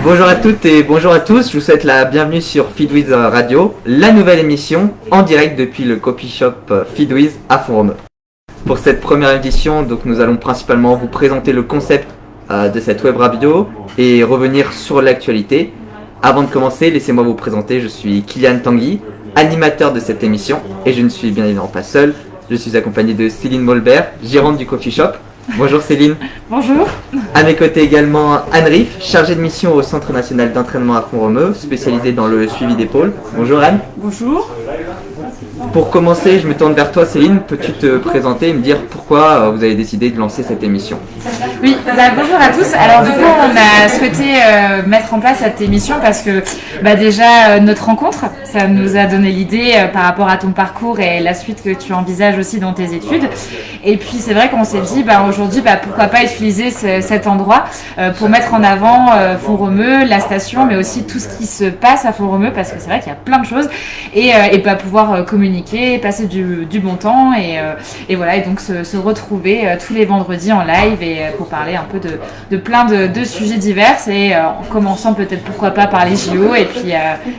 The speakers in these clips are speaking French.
Bonjour à toutes et bonjour à tous, je vous souhaite la bienvenue sur Feedwiz Radio, la nouvelle émission en direct depuis le coffee shop Feedwiz à Font-Romeu. Pour cette première édition, donc, nous allons principalement vous présenter le concept de cette web radio et revenir sur l'actualité. Avant de commencer, laissez-moi vous présenter, je suis Kylian Tanguy, animateur de cette émission et je ne suis bien évidemment pas seul, je suis accompagné de Céline Molbert, gérante du coffee shop. Bonjour Céline. Bonjour. À mes côtés également Anne Riff, chargée de mission au Centre National d'Entraînement à Font-Romeu, spécialisée dans le suivi d'épaule. Bonjour Anne. Bonjour. Pour commencer, je me tourne vers toi Céline, peux-tu te présenter et me dire pourquoi vous avez décidé de lancer cette émission? Oui, bonjour à tous. Alors du coup, on a souhaité mettre en place cette émission parce que déjà notre rencontre, ça nous a donné l'idée par rapport à ton parcours et la suite que tu envisages aussi dans tes études. Et puis c'est vrai qu'on s'est dit aujourd'hui pourquoi pas utiliser cet endroit pour mettre en avant Font-Romeu, la station, mais aussi tout ce qui se passe à Font-Romeu parce que c'est vrai qu'il y a plein de choses et pouvoir communiquer, passer du bon temps et voilà, et donc se retrouver tous les vendredis en live et pour parler un peu de plein de sujets divers et en commençant peut-être pourquoi pas par les JO et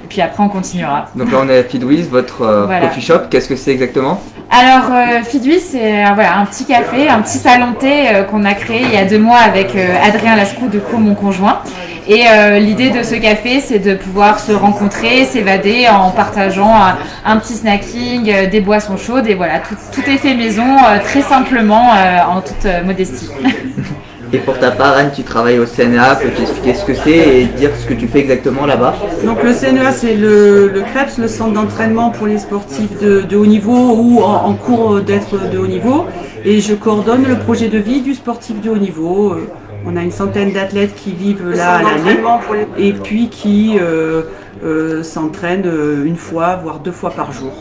puis après on continuera. Donc là on est à Feedwiz, votre coffee shop, qu'est-ce que c'est exactement? Alors Feedwiz c'est un petit café, un petit salon de thé qu'on a créé il y a 2 mois avec Adrien Lascou, du coup mon conjoint. Et l'idée de ce café, c'est de pouvoir se rencontrer, s'évader en partageant un petit snacking, des boissons chaudes et voilà, tout est fait maison, très simplement, en toute modestie. Et pour ta part, Anne, tu travailles au CNEA, peux-tu expliquer ce que c'est et dire ce que tu fais exactement là-bas? Donc le CNEA, c'est le CREPS, le centre d'entraînement pour les sportifs de haut niveau ou en cours d'être de haut niveau. Et je coordonne le projet de vie du sportif de haut niveau. On a une centaine d'athlètes qui vivent là à l'année et puis qui s'entraînent une fois, voire 2 fois par jour.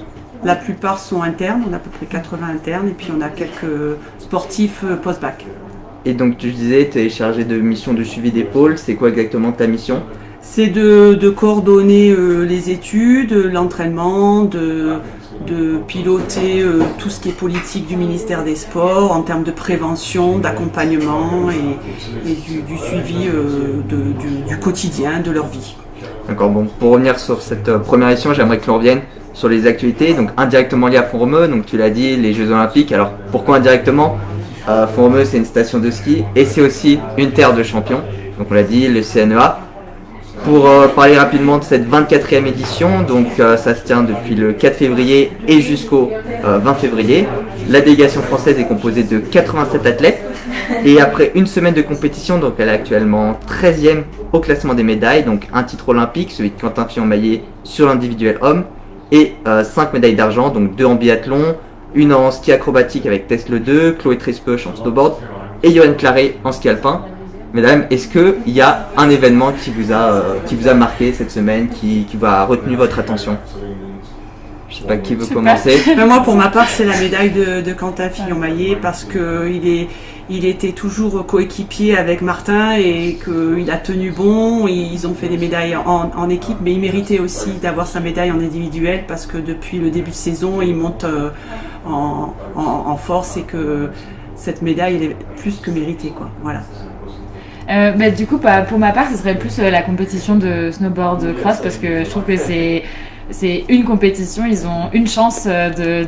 La plupart sont internes, on a à peu près 80 internes et puis on a quelques sportifs post-bac. Et donc tu disais, tu es chargé de mission de suivi d'épaule, c'est quoi exactement ta mission? C'est de coordonner les études, l'entraînement, de piloter tout ce qui est politique du ministère des Sports en termes de prévention, d'accompagnement et du suivi du quotidien, de leur vie. D'accord, bon, pour revenir sur cette première édition, j'aimerais que l'on revienne sur les actualités, donc indirectement liées à Font-Romeu, donc tu l'as dit, les Jeux Olympiques. Alors pourquoi indirectement? Font-Romeu c'est une station de ski et c'est aussi une terre de champions, donc on l'a dit, le CNEA. Pour parler rapidement de cette 24e édition, donc ça se tient depuis le 4 février et jusqu'au 20 février. La délégation française est composée de 87 athlètes et après une semaine de compétition, donc elle est actuellement 13e au classement des médailles, donc un titre olympique, celui de Quentin Fillon-Maillet sur l'individuel homme et 5 médailles d'argent, donc 2 en biathlon, une en ski acrobatique avec Tesla 2, Chloé Trespeuch en snowboard et Johan Claré en ski alpin. Mesdames, est-ce qu'il y a un événement qui vous a marqué cette semaine, qui a retenu votre attention? Je ne sais pas qui veut commencer. Moi, pour ma part, c'est la médaille de Quentin Fillon-Maillet parce qu'il était toujours coéquipier avec Martin et qu'il a tenu bon. Ils ont fait des médailles en équipe, mais il méritait aussi d'avoir sa médaille en individuel parce que depuis le début de saison, il monte en force et que cette médaille elle est plus que méritée, quoi. Voilà. Du coup, pour ma part, ce serait plus la compétition de snowboard cross parce que je trouve que c'est une compétition, ils ont une chance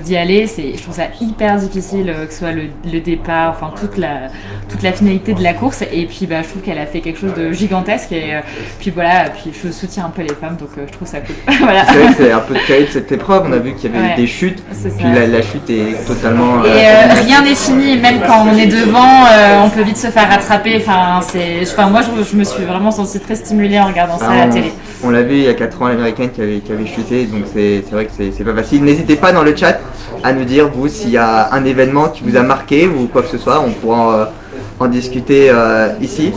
d'y aller. Je trouve ça hyper difficile, que ce soit le départ, enfin toute la finalité de la course. Et puis je trouve qu'elle a fait quelque chose de gigantesque. Et puis voilà, puis je soutiens un peu les femmes, donc je trouve ça cool. Voilà. C'est vrai que c'est un peu terrible cette épreuve. On a vu qu'il y avait des chutes, puis la chute est totalement. Et rien n'est fini, même quand on est devant, on peut vite se faire rattraper. Moi, je me suis vraiment sentie très stimulée en regardant ça à la télé. On l'a vu il y a 4 ans, l'américaine qui avait chuté, donc c'est vrai que c'est pas facile. N'hésitez pas dans le chat à nous dire, vous, s'il y a un événement qui vous a marqué ou quoi que ce soit, on pourra en discuter ici.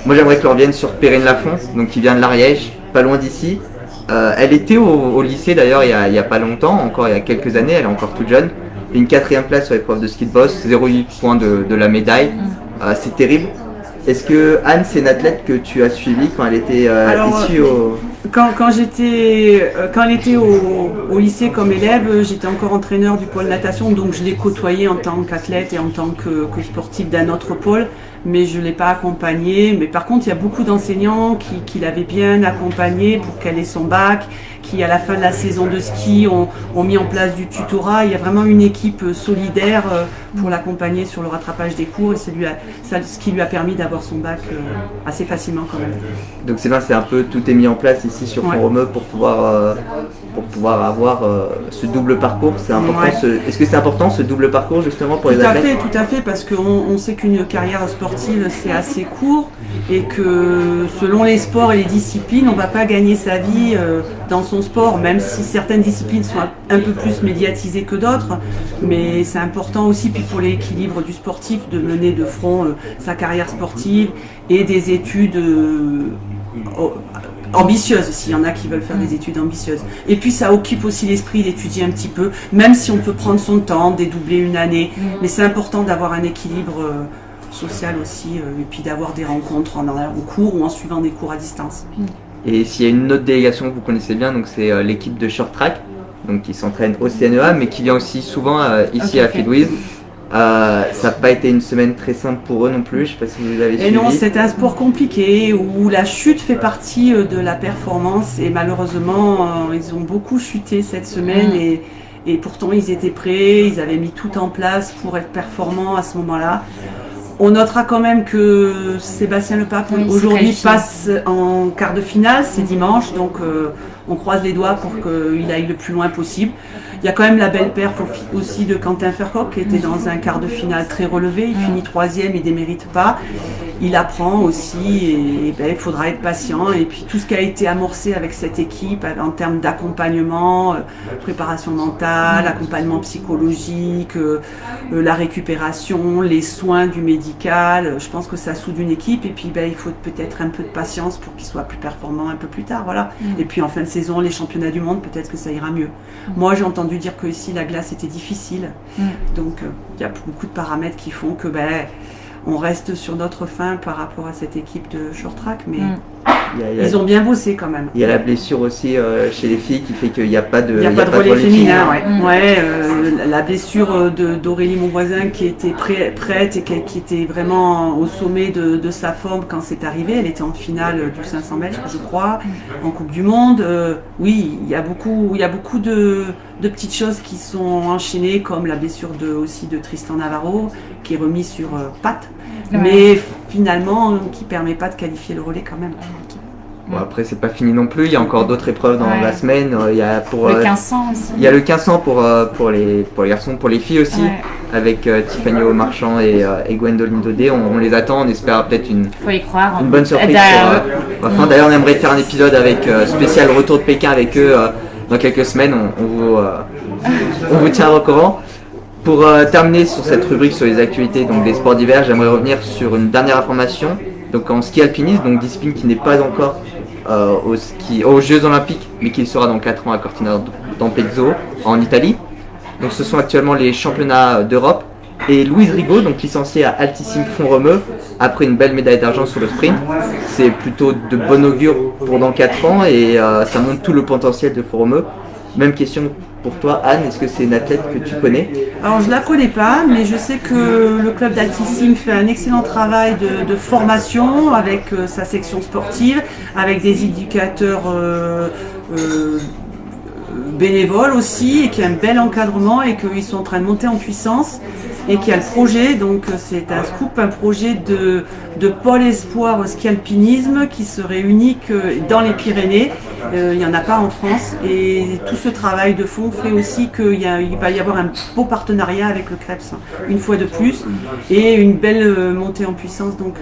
Moi, j'aimerais que l'on revienne sur Perrine Lafont, donc qui vient de l'Ariège, pas loin d'ici. Elle était au lycée d'ailleurs il y a pas longtemps, encore il y a quelques années, elle est encore toute jeune. Une 4e place sur l'épreuve de ski de boss, 0,8 points de la médaille, c'est terrible. Est-ce que Anne, c'est une athlète que tu as suivie quand elle était issue au... Quand elle était au lycée comme élève, j'étais encore entraîneur du pôle natation, donc je l'ai côtoyée en tant qu'athlète et en tant que sportive d'un autre pôle. mais je ne l'ai pas accompagnée. Mais par contre, il y a beaucoup d'enseignants qui l'avaient bien accompagnée pour qu'elle ait son bac, qui à la fin de la saison de ski ont mis en place du tutorat. Il y a vraiment une équipe solidaire pour l'accompagner sur le rattrapage des cours et ce qui lui a permis d'avoir son bac assez facilement quand même. Donc c'est bien, c'est un peu tout est mis en place ici sur Font Romeu pour pouvoir avoir ce double parcours. C'est important. Ouais. Est-ce que c'est important ce double parcours justement pour les athlètes? Tout à fait, parce qu'on sait qu'une carrière sportive c'est assez court et que selon les sports et les disciplines, on ne va pas gagner sa vie dans son sport, même si certaines disciplines sont un peu plus médiatisées que d'autres. Mais c'est important aussi puis pour l'équilibre du sportif de mener de front sa carrière sportive et des études ambitieuses, s'il y en a qui veulent faire des études ambitieuses. Et puis ça occupe aussi l'esprit d'étudier un petit peu, même si on peut prendre son temps, dédoubler une année. Mais c'est important d'avoir un équilibre social aussi, et puis d'avoir des rencontres en cours ou en suivant des cours à distance. Et s'il y a une autre délégation que vous connaissez bien, donc c'est l'équipe de short track, donc qui s'entraîne au CNEA, mais qui vient aussi souvent ici à Fidwiz. Ça n'a pas été une semaine très simple pour eux non plus, je ne sais pas si vous avez suivi. Et non, c'est un sport compliqué où la chute fait partie de la performance et malheureusement ils ont beaucoup chuté cette semaine et pourtant ils étaient prêts, ils avaient mis tout en place pour être performants à ce moment-là. On notera quand même que Sébastien Lepape aujourd'hui passe en quart de finale, c'est dimanche, donc on croise les doigts pour qu'il aille le plus loin possible. Il y a quand même la belle perf aussi de Quentin Fercoq qui était dans un quart de finale très relevé, il finit 3e, il ne démérite pas. Il apprend aussi et il faudra être patient. Et puis tout ce qui a été amorcé avec cette équipe en termes d'accompagnement, préparation mentale, accompagnement psychologique, la récupération, les soins du médical, je pense que ça soude une équipe. Et puis il faut peut-être un peu de patience pour qu'il soit plus performant un peu plus tard. Voilà. Et puis en fin de saison, les championnats du monde, peut-être que ça ira mieux. Moi j'ai entendu dire que ici la glace était difficile. Donc il y a beaucoup de paramètres qui font que on reste sur notre fin par rapport à cette équipe de short track, mais ils ont bien bossé quand même. Il y a la blessure aussi chez les filles qui fait qu'il n'y a pas de, relais féminin. La blessure d'Aurélie Monvoisin qui était prête et qui était vraiment au sommet de sa forme quand c'est arrivé. Elle était en finale du 500 mètres, je crois, en Coupe du Monde. Oui, il y a beaucoup de petites choses qui sont enchaînées, comme la blessure aussi de Tristan Navarro qui est remis sur pattes. Mais finalement qui ne permet pas de qualifier le relais quand même. Bon, après c'est pas fini non plus, il y a encore d'autres épreuves dans la semaine. Il y a pour le 1500 aussi. Il y a le 1500 pour les garçons, pour les filles aussi, avec Tiffany Marchand et Gwendoline Daudet. On les attend, on espère peut-être une bonne surprise. D'ailleurs on aimerait faire un épisode avec spécial retour de Pékin avec eux dans quelques semaines. On vous tient au courant. Pour terminer sur cette rubrique sur les actualités donc des sports d'hiver, j'aimerais revenir sur une dernière information. Donc en ski alpinisme, donc discipline qui n'est pas encore aux Jeux Olympiques, mais qui sera dans 4 ans à Cortina d'Ampezzo en Italie. Donc ce sont actuellement les championnats d'Europe. Et Louise Rigaud, donc licenciée à Altissime Font Romeu, après une belle médaille d'argent sur le sprint. C'est plutôt de bon augure pour dans 4 ans et ça montre tout le potentiel de Font Romeu. Même question pour toi, Anne, est-ce que c'est une athlète que tu connais? Alors je ne la connais pas, mais je sais que le club d'Altissime fait un excellent travail de formation avec sa section sportive, avec des éducateurs bénévoles aussi, et qui a un bel encadrement et qu'ils sont en train de monter en puissance et qui a le projet, donc c'est un scoop, un projet de pôle espoir ski alpinisme qui serait unique dans les Pyrénées. Il n'y en a pas en France et tout ce travail de fond fait aussi qu'il va y avoir un beau partenariat avec le CREPS une fois de plus et une belle montée en puissance donc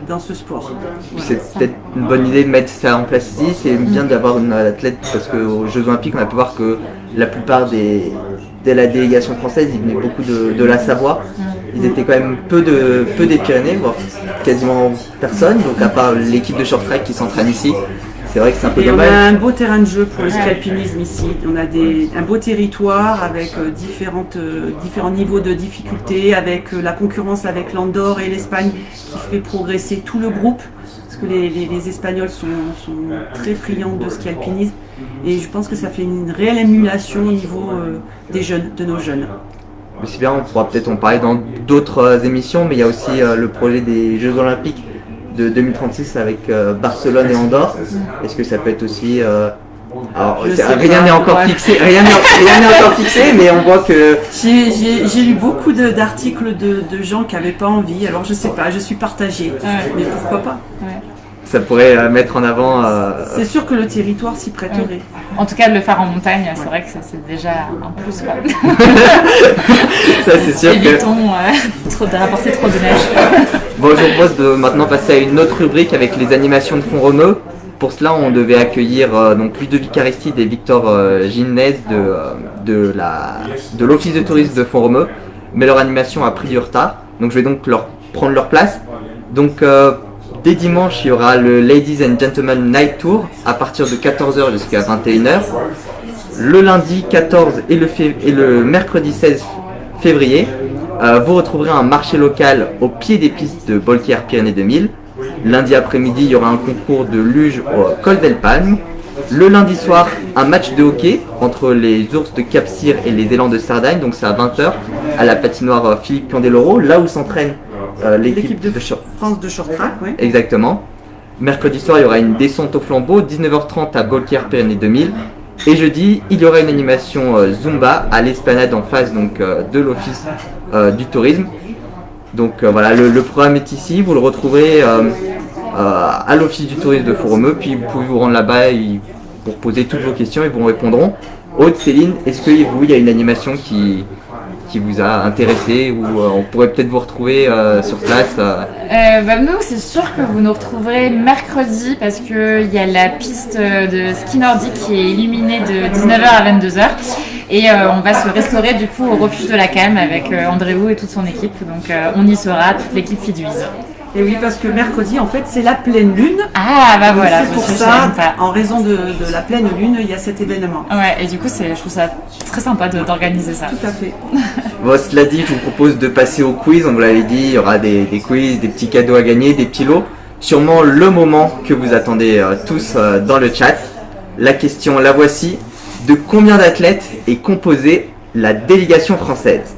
dans ce sport. C'est peut-être une bonne idée de mettre ça en place ici, c'est bien d'avoir une athlète parce qu'aux Jeux Olympiques on a pu voir que la plupart de la délégation française ils venaient beaucoup de la Savoie. Ils étaient quand même peu des Pyrénées, voire quasiment personne, donc à part l'équipe de short track qui s'entraîne ici. C'est vrai que c'est un peu dommage. On a un beau terrain de jeu pour le ski alpinisme ici. On a un beau territoire avec différents niveaux de difficulté, avec la concurrence avec l'Andorre et l'Espagne qui fait progresser tout le groupe. Parce que les Espagnols sont très friands de ski alpinisme. Et je pense que ça fait une réelle émulation au niveau des jeunes, de nos jeunes. Mais c'est bien, on pourra peut-être en parler dans d'autres émissions, mais il y a aussi le projet des Jeux Olympiques de 2036 avec Barcelone et Andorre. Est-ce que ça peut être aussi... alors, rien n'est encore fixé, rien n'est encore fixé, mais on voit que... J'ai lu beaucoup d'articles de gens qui n'avaient pas envie, alors je sais pas, je suis partagée, mais pourquoi pas. Ça pourrait mettre en avant... C'est sûr que le territoire s'y prêterait. En tout cas, de le faire en montagne, c'est vrai que ça, c'est déjà un plus. Quoi. Ça, c'est sûr. Évitons de rapporter trop de neige. Bon, je vous propose de maintenant passer à une autre rubrique avec les animations de Font-Romeu. Pour cela, on devait accueillir donc Ludovic Aristide et Victor Ginez de l'Office de tourisme de Font-Romeu, mais leur animation a pris du retard, donc je vais donc leur prendre leur place. Donc dès dimanche, il y aura le Ladies and Gentlemen Night Tour à partir de 14h jusqu'à 21h. Le lundi 14 et le mercredi 16 février, vous retrouverez un marché local au pied des pistes de Bolquière Pyrénées 2000. Lundi après-midi, il y aura un concours de luge au Col d'El Palme. Le lundi soir, un match de hockey entre les Ours de Cap-Cyr et les Élans de Sardagne, donc c'est à 20h, à la patinoire Philippe Candeloro, là où s'entraîne l'équipe de France de short track. Ouais. Exactement. Mercredi soir, il y aura une descente au flambeau, 19h30 à Bolquière Pyrénées 2000. Et jeudi, il y aura une animation Zumba à l'esplanade en face donc, de l'Office du tourisme. Donc voilà, le programme est ici, vous le retrouverez à l'Office du tourisme de Font-Romeu, puis vous pouvez vous rendre là-bas pour poser toutes vos questions, ils vous répondront. Aude, Céline, est-ce que vous, il y a une animation qui vous a intéressé ou on pourrait peut-être vous retrouver sur place Nous, c'est sûr que vous nous retrouverez mercredi parce qu'il y a la piste de ski nordique qui est illuminée de 19h à 22h. Et on va se restaurer du coup au refuge de la Calme avec Andréou et toute son équipe. Donc on y sera, toute l'équipe Fidwiz. Et oui, parce que mercredi, en fait, c'est la pleine lune. Ah, bah voilà. C'est pour ça, en raison de la pleine lune, il y a cet événement. Ouais, et du coup, je trouve ça très sympa d'organiser ça. Tout à fait. Bon, cela dit, je vous propose de passer au quiz. On vous l'avait dit, il y aura des quiz, des petits cadeaux à gagner, des petits lots. Sûrement le moment que vous attendez tous dans le chat. La question, la voici. De combien d'athlètes est composée la délégation française?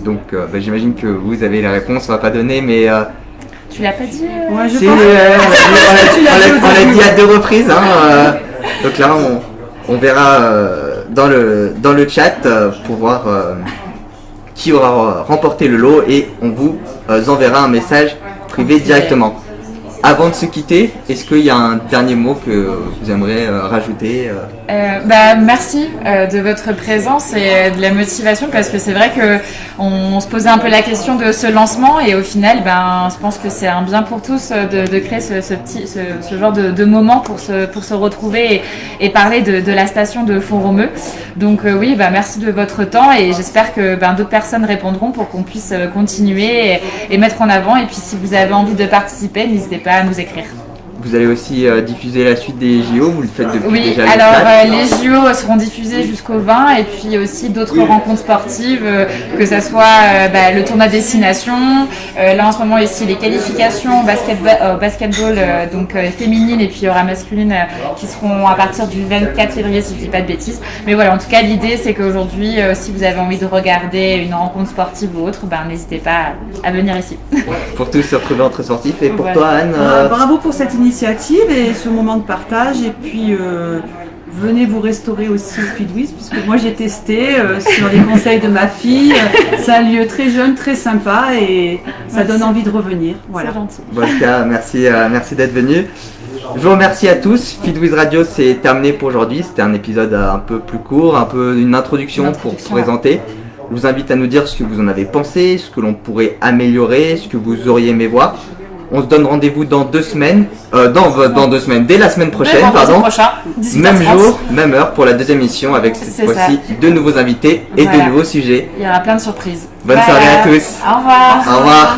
Donc j'imagine que vous avez la réponse, on va pas donner, mais... Tu l'as pas dit Ouais, je si, pense. on l'a dit à 2 reprises. Donc là, on verra dans le chat pour voir qui aura remporté le lot et on vous enverra un message privé directement. Avant de se quitter, est-ce qu'il y a un dernier mot que vous aimeriez rajouter Merci de votre présence et de la motivation parce que c'est vrai que on se posait un peu la question de ce lancement et au final, je pense que c'est un bien pour tous de créer ce genre de moment pour se retrouver et parler de la station de Font-Romeu. Donc oui, merci de votre temps et j'espère que d'autres personnes répondront pour qu'on puisse continuer et mettre en avant. Et puis si vous avez envie de participer, n'hésitez pas à nous écrire. Vous allez aussi diffuser la suite des JO, vous le faites depuis déjà? Oui, alors les JO seront diffusés jusqu'au 20 et puis aussi d'autres rencontres sportives, que ce soit le tournoi destination, là en ce moment ici les qualifications basketball donc féminine et puis il y aura masculine qui seront à partir du 24 février si je dis pas de bêtises. Mais voilà, en tout cas l'idée c'est qu'aujourd'hui si vous avez envie de regarder une rencontre sportive ou autre, n'hésitez pas à venir ici. Pour tous se retrouver entre sportifs et pour Voilà. toi Anne Bravo pour cette initiative et ce moment de partage et puis venez vous restaurer aussi au Fidwiz puisque moi j'ai testé sur les conseils de ma fille, c'est un lieu très jeune, très sympa et ça donne envie de revenir. Voilà. C'est gentil. Bon, en tout cas, merci d'être venu. Je vous remercie à tous. Fidwiz Radio c'est terminé pour aujourd'hui, c'était un épisode un peu plus court, un peu une introduction pour vous présenter. Je vous invite à nous dire ce que vous en avez pensé, ce que l'on pourrait améliorer, ce que vous auriez aimé voir. On se donne rendez-vous dans 2 semaines, dans 2 semaines, dès la semaine prochaine, Prochain, même jour, même heure pour la deuxième émission avec cette fois-ci de nouveaux invités et de nouveaux sujets. Il y aura plein de surprises. Bonne soirée à tous. Au revoir. Au revoir.